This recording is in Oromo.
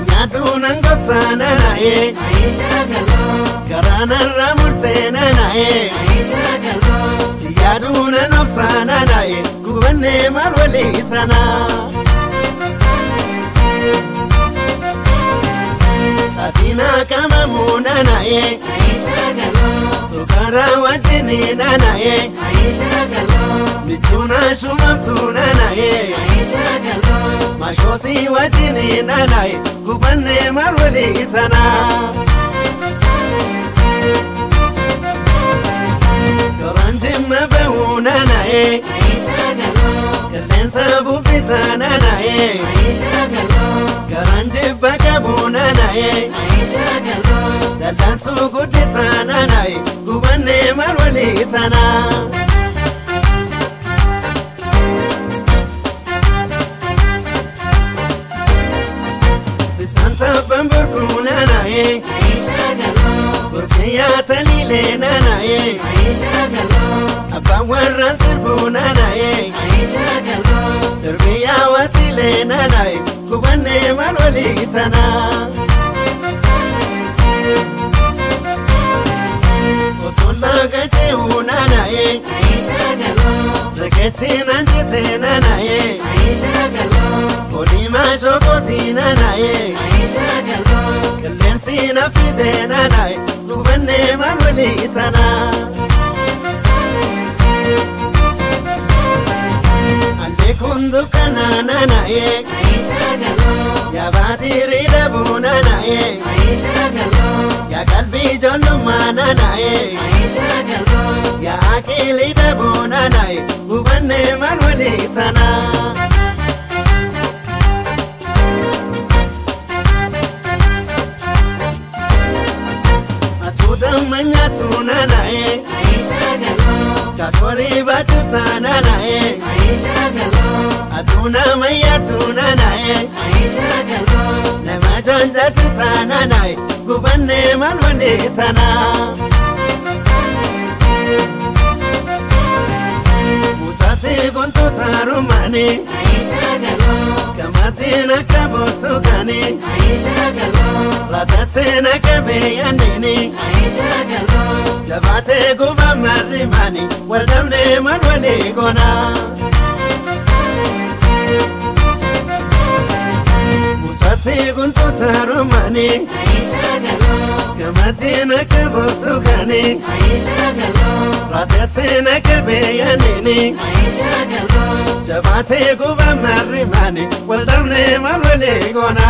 Nyaduna ngotsana nae Garana ramurtena nae Siyaduna nopsana nae Gubane marwalitana Chatina kama muna nae Sukara wajini nae Michuna shumamtuna nae Mashosi wajini nae Gubane marwalitana Garanjim mabuna nae Galensa bufisana nae Garanjim bakabuna nae Dalansu gudisana nae Gubane marwalitana Santa Bamburguna nae Burkiya talile nae Abawaran sirbuna nae Sirbiya watile nae Gubane marwalitana Otunda gache una nae Zakechi nanjite nae Odima shokotina nae Kalensi nafide nae Gubane marwalitana Ande kundukana nae Yabati ridabuna nae Ya kalbi jolumana nae Ya akili dabuna nae Gubane marwalitana Manyatuna nae Kakori batustana nae Atuna mayatuna nae Nama jonja tutana nae Gubane marwalitana Mutati guntu tarumani Kamatina kabotu gani Ratatsena kabeyandini Jabate guba marimani Waldamne marwaligona Mutati guntu tarumani Kamatina kabotu gani Ratatsena kabeyandini Jabate guba marimani Waldamne marwaligona